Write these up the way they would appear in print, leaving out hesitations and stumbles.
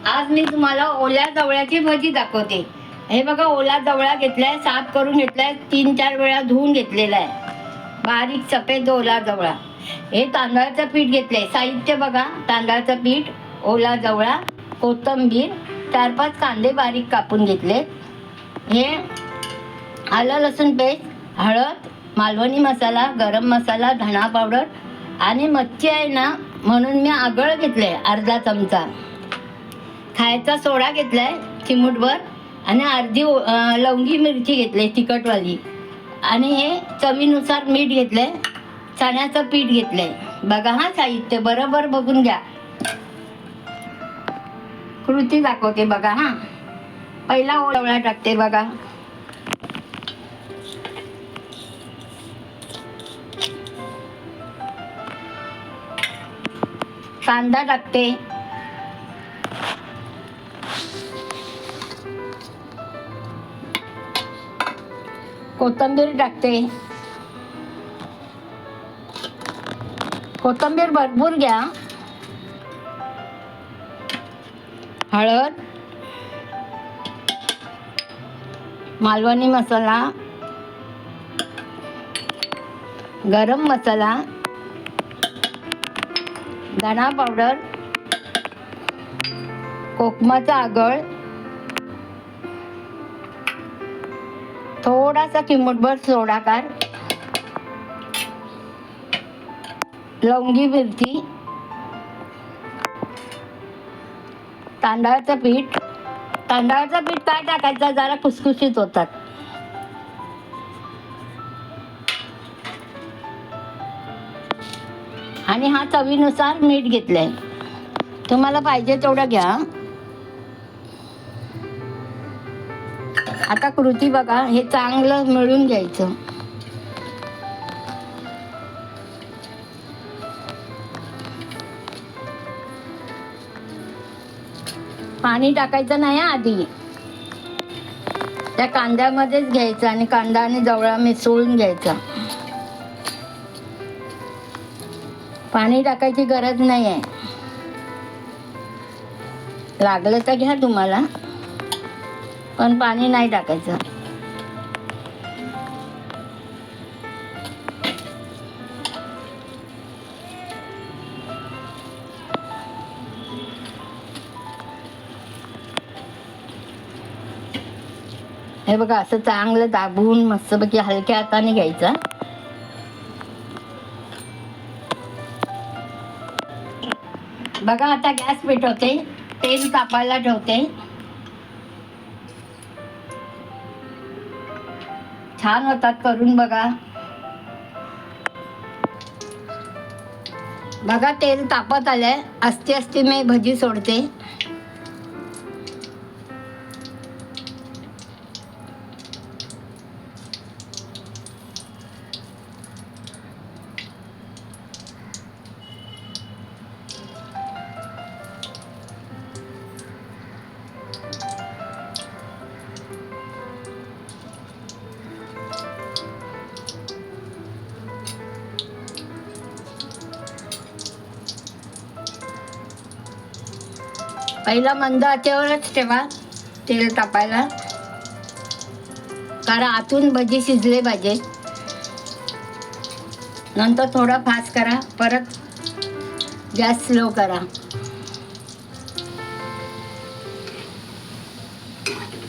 आज मी तुम्हाला ओल्या जवळ्याची भजी दाखवते। हे बघा, ओला जवळा घेतलाय, साफ करून घेतलाय, 3-4 वेळा धुवून घेतलेला आहे, बारीक सफेद ओला जवळा। हे तांदळाचं पीठ घेतलंय। साहित्य बघा, तांदळाचं पीठ, ओला जवळा, कोथिंबीर, 4-5 कांदे बारीक कापून घेतले, हे आलं लसूण पेस्ट, हळद, मालवणी मसाला, गरम मसाला, धणा पावडर आणि मच्छी आहे ना म्हणून मी आगळ घेतलंय अर्धा चमचा, खायचा सोडा घेतलाय चिमूटभर आणि अर्धी लवंगी मिरची घेतली तिखटवाली, आणि हे चवीनुसार मीठ घेतलंय, चण्याचं पीठ घेतलंय। बघा हा साहित्य बरोबर बघून घ्या। कृती दाखवते बघा हा। पहिला ओला टाकते बघा, कांदा टाकते, कोथिंबीर टाकते, कोथिंबीर भरपूर घ्या, हळद, मालवणी मसाला, गरम मसाला, धणा पावडर, कोकमाचा आगळ, थोडासा चिमूटभर सोडाकार, लवंगी मिरची, तांदळाचं पीठ। तांदळाचं पीठ काय टाकायचं, जरा खुसखुशीत होतात। आणि हा चवीनुसार मीठ घेतलंय, तुम्हाला पाहिजे तेवढं घ्या। आता कृती बघा, हे चांगलं मिळून घ्यायचं। पाणी टाकायचं नाही आधी, त्या कांद्यामध्येच घ्यायचं आणि कांदा आणि जवळा मिसळून घ्यायचा। पाणी टाकायची गरज नाही आहे, लागलं तर घ्या तुम्हाला, पण पाणी नाही टाकायचं। हे बघा, असं चांगलं दाबून मस्तपैकी हलक्या हाताने घ्यायचं। बघा, आता गॅस पेटवते, तेल तापायला ठेवते। छान होतात, करून बघा। बघा, तेल तापत आलंय, अस्ती अस्ती मी भजी सोडते। पहिला मंद आचेवरच ठेवा तेल तापायला, कारण आतून भजी शिजले पाहिजे। नंतर थोडा फास्ट करा, परत गॅस स्लो करा।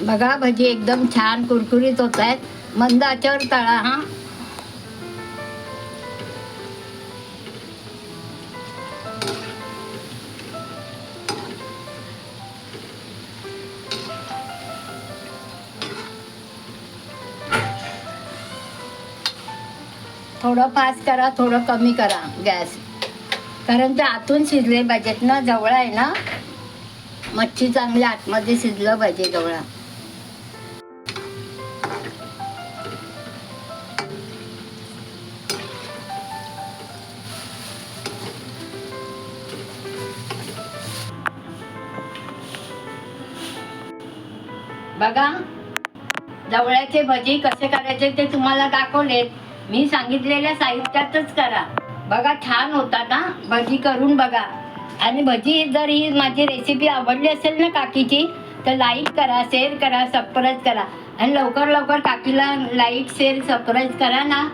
बघा, भजी एकदम छान कुरकुरीत होत आहेत। मंद आचेवर तळा हा। थोडं फास्ट करा, थोडं कमी करा गॅस, कारण ते आतून शिजले पाहिजेत ना। जवळा आहे ना, मच्छी चांगली आतमध्ये शिजलं पाहिजे जवळा। बघा, जवळ्याचे भजी कसे करायचे ते तुम्हाला दाखवलेत, मी सांगितलेल्या साहित्यातच करा। बघा, छान होतात हा, भजी करून बघा। आणि भजी जर ही माझी रेसिपी आवडली असेल ना काकीची, तर लाईक करा, शेअर करा, सबस्क्राईब करा. आणि लवकर लवकर काकीला लाईक शेअर सबस्क्राईब करा ना.